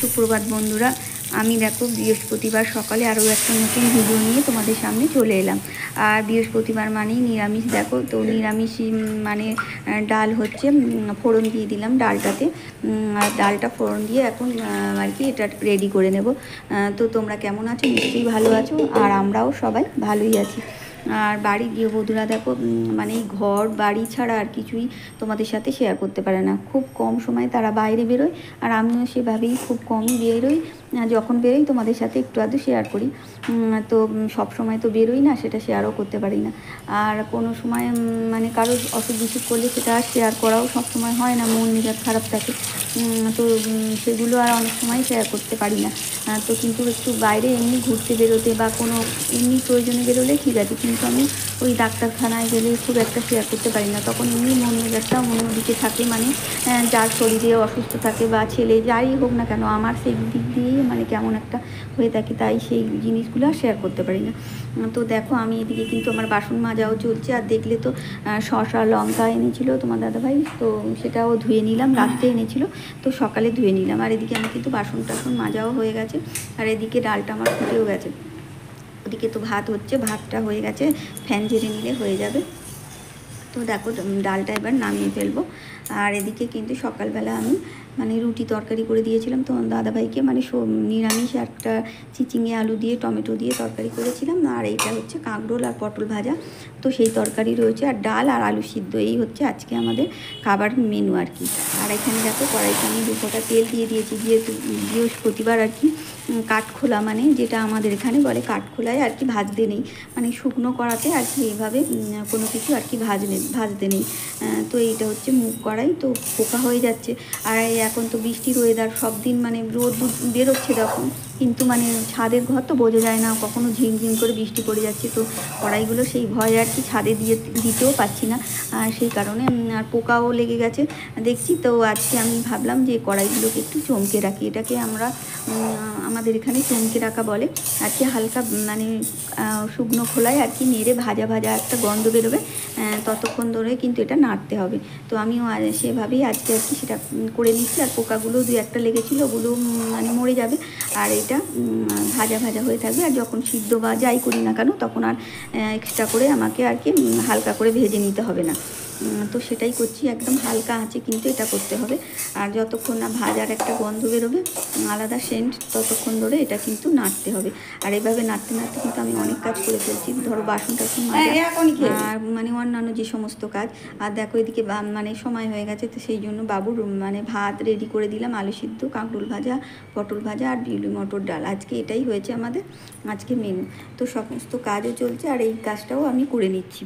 সুপ্রভাত বন্ধুরা। আমি দেখো বৃহস্পতিবার সকালে আরও একটা নতুন ভিডিও নিয়ে তোমাদের সামনে চলে এলাম। আর বৃহস্পতিবার মানেই নিরামিষ। দেখো তো নিরামিষ মানে ডাল হচ্ছে, ফোড়ন দিয়ে দিলাম ডালটাতে। আর ডালটা ফোড়ন দিয়ে এখন আর কি এটা রেডি করে নেব। তো তোমরা কেমন আছো? নিশ্চয়ই ভালো আছো, আর আমরাও সবাই ভালোই আছি। আর বাড়ি গৃহবধূরা দেখো মানে ঘর বাড়ি ছাড়া আর কিছুই তোমাদের সাথে শেয়ার করতে পারে না। খুব কম সময় তারা বাইরে বেরোয়, আর আমিও সেভাবেই খুব কমই বেরোই। যখন বেরোই তোমাদের সাথে একটু আধটু শেয়ার করি। তো সব সময় তো বেরোই না, সেটা শেয়ারও করতে পারি না। আর কোনো সময় মানে কারো অসুখ বিসুখ করলে সেটা শেয়ার করাও সব সময় হয় না, মন মেজাজ খারাপ থাকে। তো সেগুলো আর অনেক সময় শেয়ার করতে পারি না। তো কিন্তু একটু বাইরে এমনি ঘুরতে বেরোতে বা কোনো এমনি প্রয়োজনে বেরোলে ঠিক আছে, কিন্তু আমি ওই ডাক্তারখানায় গেলে খুব একটা শেয়ার করতে পারি না। তখন এমনি মন মেজাজটা অন্যদিকে থাকে, মানে যার শরীরে অসুস্থ থাকে বা ছেলে যাই হোক না কেন, আমার সেই দিক দিয়েই মানে কেমন একটা হয়ে থাকে, তাই সেই জিনিসগুলো আর শেয়ার করতে পারি না। তো দেখো আমি এদিকে কিন্তু আমার বাসন মাজাও চলছে। আর দেখলে তো শসা লঙ্কা এনেছিল তোমার দাদাভাই, তো সেটাও ধুয়ে নিলাম। রাত্রে এনেছিল, তো সকালে ধুয়ে নিলাম। আর এদিকে আমি কিন্তু বাসন টাসন মাজাও হয়ে গেছে। আর এদিকে ডালটা আমার ফুটেও গেছে। ওদিকে তো ভাত হচ্ছে, ভাতটা হয়ে গেছে, ফ্যান ঝেড়ে নিলে হয়ে যাবে। তো দেখো ডালটা এবার নামিয়ে ফেলবো। আর এদিকে কিন্তু সকালবেলা আমি মানে রুটি তরকারি করে দিয়েছিলাম তো দাদাভাইকে, মানে নিরামিষ একটা চিচিঙে আলু দিয়ে টমেটো দিয়ে তরকারি করেছিলাম। আর এইটা হচ্ছে কাঁকরোল আর পটল ভাজা, তো সেই তরকারি রয়েছে। আর ডাল আর আলু সিদ্ধ, এই হচ্ছে আজকে আমাদের খাবার মেনু আর কি। আর এখানে দেখো কড়াইতে আমি 2 ফোঁটা তেল দিয়ে দিয়েছি, যেহেতু বৃহস্পতিবার আর কি। কাঠখোলা মানে যেটা আমাদের এখানে বলে কাঠখোলায় আর কি ভাজতে নেই, মানে শুকনো কড়াতে আর কি এভাবে কোনো কিছু আর কি ভাজতে নেই। তো এইটা হচ্ছে মুগ কড়াই, তো পোকা হয়ে যাচ্ছে। আর এখন তো বৃষ্টির ওয়েদার, সব দিন মানে রোদ বেরোচ্ছে তখন, কিন্তু মানে ছাদের ঘর তো বোঝা যায় না, কখনো ঝিমঝিম করে বৃষ্টি পড়ে যাচ্ছে। তো কড়াইগুলো সেই ভয়ে আর কি ছাদে দিতেও পারছি না, আর সেই কারণে আর পোকাও লেগে গেছে দেখছি। তো আজকে আমি ভাবলাম যে কড়াইগুলোকে একটু চমকে রাখি। এটাকে আমরা আমাদের এখানে চমকে রাখা বলে আর কি। হালকা মানে শুকনো খোলায় আর কি নেড়ে ভাজা ভাজা একটা গন্ধ বেরোবে, ততক্ষণ ধরে কিন্তু এটা নাড়তে হবে। তো আমিও সেভাবেই আজকে আর কি সেটা করে নিচ্ছি। আর পোকাগুলো 2-1টা লেগেছিলো, ওগুলো মানে মরে যাবে। আর এটা ভাজা ভাজা হয়ে থাকবে। আর যখন সিদ্ধ বা যাই করি না কেন, তখন আর এক্সট্রা করে আমাকে আর কি হালকা করে ভেজে নিতে হবে না। তো সেটাই করছি, একদম হালকা আঁচে কিন্তু এটা করতে হবে। আর যতক্ষণ না ভাজার একটা গন্ধ বেরোবে, আলাদা সেন্ট, ততক্ষণ ধরে এটা কিন্তু নাড়তে হবে। আর এভাবে নাড়তে নাড়তে কিন্তু আমি অনেক কাজ করে ফেলছি, ধরো বাসন টাসন মাজা আর মানে অন্যান্য যে সমস্ত কাজ। আর দেখো এদিকে মানে সময় হয়ে গেছে, তো সেই জন্য বাবুর মানে ভাত রেডি করে দিলাম, আলু সিদ্ধ, কাঁকরোল ভাজা, পটল ভাজা আর বিউলি মটর ডাল। আজকে এটাই হয়েছে আমাদের আজকে মেনু। তো সমস্ত কাজও চলছে, আর এই কাজটাও আমি করে নিচ্ছি।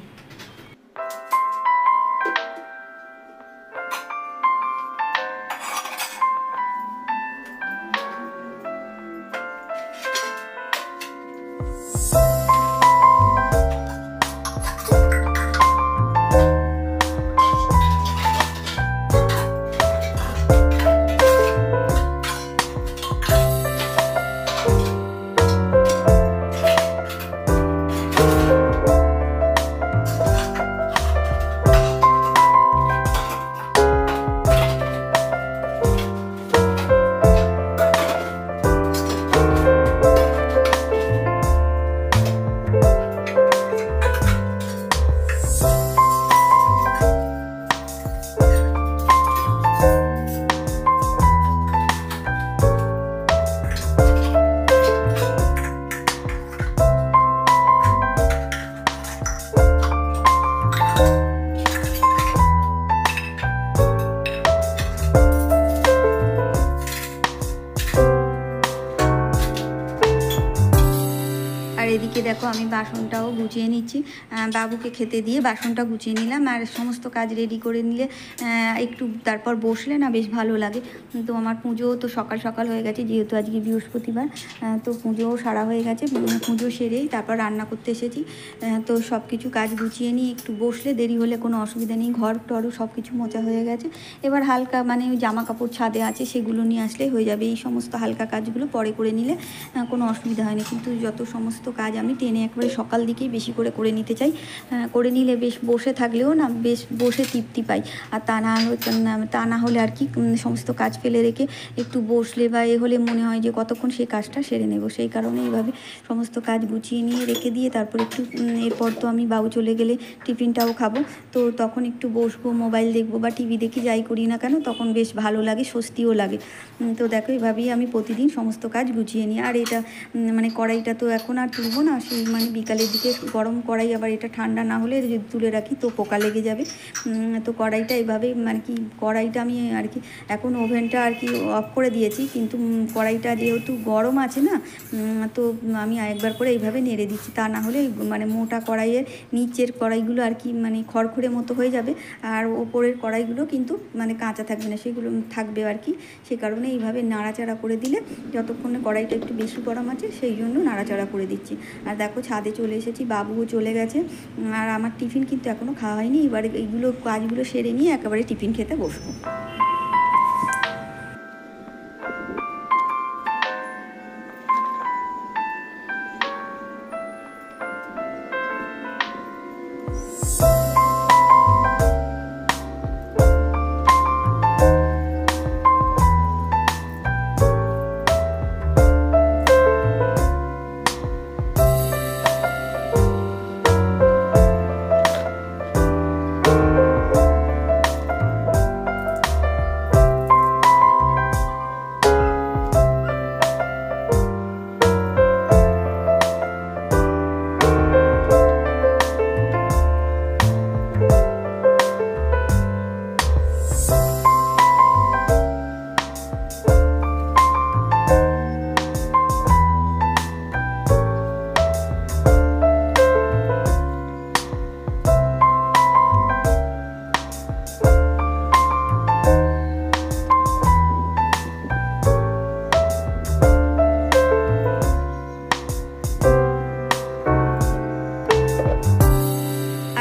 এদিকে দেখো আমি বাসনটাও গুছিয়ে নিচ্ছি, বাবুকে খেতে দিয়ে বাসনটা গুছিয়ে নিলাম। আর সমস্ত কাজ রেডি করে নিলে একটু তারপর বসলে না বেশ ভালো লাগে। তো আমার পুজোও তো সকাল সকাল হয়ে গেছে, যেহেতু আজকে বৃহস্পতিবার। তো পুজোও সারা হয়ে গেছে, পুজো সেরেই তারপর রান্না করতে এসেছি। তো সব কিছু কাজ গুছিয়ে নিয়ে একটু বসলে দেরি হলে কোনো অসুবিধা নেই। ঘর টরও সব কিছু মোছা হয়ে গেছে। এবার হালকা মানে জামা কাপড় ছাদে আছে, সেগুলো নিয়ে আসলে হয়ে যাবে। এই সমস্ত হালকা কাজগুলো পরে করে নিলে কোনো অসুবিধা হয় না, কিন্তু যত সমস্ত কাজ আমি এনে একবারে সকাল দিকেই বেশি করে করে নিতে চাই। করে নিলে বেশ বসে থাকলেও না বেশ বসে তৃপ্তি পাই। আর তা না হলে আর কি সমস্ত কাজ ফেলে রেখে একটু বসলে বা এ হলে মনে হয় যে কতক্ষণ সেই কাজটা সেরে নেব। সেই কারণে এইভাবে সমস্ত কাজ গুছিয়ে নিয়ে রেখে দিয়ে তারপর একটু এরপর তো আমি বাবু চলে গেলে টিফিনটাও খাবো, তো তখন একটু বসবো, মোবাইল দেখবো বা টিভি দেখি, যাই করি না কেন তখন বেশ ভালো লাগে, স্বস্তিও লাগে। তো দেখো এভাবেই আমি প্রতিদিন সমস্ত কাজ গুছিয়ে নিই। আর এটা মানে কড়াইটা তো এখন আর তুলবো না, সেই মানে বিকালের দিকে গরম কড়াই, আবার এটা ঠান্ডা না হলে যদি তুলে রাখি তো পোকা লেগে যাবে। তো কড়াইটা এইভাবে মানে কি কড়াইটা আমি আর কি এখন ওভেনটা আর কি অফ করে দিয়েছি, কিন্তু কড়াইটা যেহেতু গরম আছে না, তো আমি একবার করে এইভাবে নেড়ে দিচ্ছি। তা না হলে মানে মোটা কড়াইয়ের নিচের কড়াইগুলো আর কি মানে খড়খড়ে মতো হয়ে যাবে, আর ওপরের কড়াইগুলো কিন্তু মানে কাঁচা থাকবে না, সেগুলো থাকবে আর কি। সে কারণে এইভাবে নাড়াচাড়া করে দিলে যতক্ষণে কড়াইটা একটু বেশি গরম আছে সেই জন্য নাড়াচাড়া করে দিচ্ছি। আর দেখো ছাদে চলে এসেছি, বাবুও চলে গেছে, আর আমার টিফিন কিন্তু এখনও খাওয়া হয়নি। এবারে এইগুলো কাজগুলো সেরে নিয়ে একেবারে টিফিন খেতে বসবো।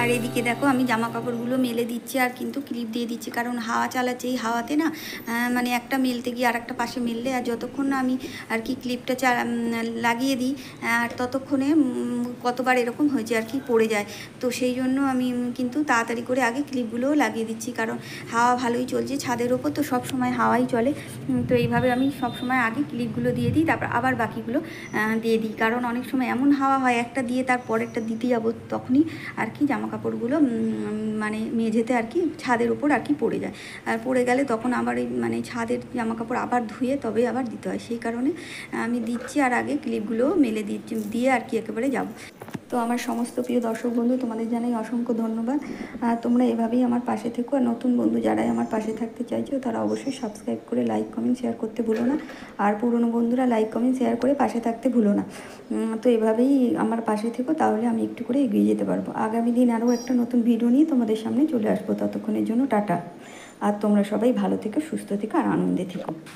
আর এদিকে দেখো আমি জামা কাপড়গুলো মেলে দিচ্ছি আর কিন্তু ক্লিপ দিয়ে দিচ্ছি, কারণ হাওয়া চালাচ্ছে, এই হাওয়াতে না মানে একটা মেলতে গিয়ে আর একটা পাশে মেললে, আর যতক্ষণ না আমি আর কি ক্লিপটা লাগিয়ে দিই আর ততক্ষণে কতবার এরকম হয়েছে আর কি পড়ে যায়। তো সেই জন্য আমি কিন্তু তাড়াতাড়ি করে আগে ক্লিপগুলোও লাগিয়ে দিচ্ছি, কারণ হাওয়া ভালোই চলছে ছাদের ওপর, তো সব সময় হাওয়াই চলে। তো এইভাবে আমি সব সময় আগে ক্লিপগুলো দিয়ে দিই, তারপর আবার বাকিগুলো দিয়ে দিই, কারণ অনেক সময় এমন হাওয়া হয় একটা দিয়ে তারপর একটা দিতে যাবো, তখনই আর কি জামা কাপড়গুলো মানে মেঝেতে আর কি ছাদের উপর আর কি পড়ে যায়, আর পড়ে গেলে তখন আবার এই মানে ছাদের জামা কাপড় আবার ধুয়ে তবে আবার দিতে হয়। সেই কারণে আমি দিচ্ছি আর আগে ক্লিপগুলো মেলে দিয়ে আর কি একেবারে যাব। তো আমার সমস্ত প্রিয় দর্শক বন্ধু, তোমাদের জানাই অসংখ্য ধন্যবাদ। তোমরা এভাবেই আমার পাশে থেকো, আর নতুন বন্ধু যারাই আমার পাশে থাকতে চাইছো তারা অবশ্যই সাবস্ক্রাইব করে লাইক কমেন্ট শেয়ার করতে ভুলো না, আর পুরনো বন্ধুরা লাইক কমেন্ট শেয়ার করে পাশে থাকতে ভুলো না। তো এভাবেই আমার পাশে থেকো, তাহলে আমি একটু করে এগিয়ে যেতে পারবো। আগামী দিন আরও একটা নতুন ভিডিও নিয়ে তোমাদের সামনে চলে আসবো। ততক্ষণের জন্য টাটা। আর তোমরা সবাই ভালো থেকো, সুস্থ থেকো আর আনন্দে থেকো।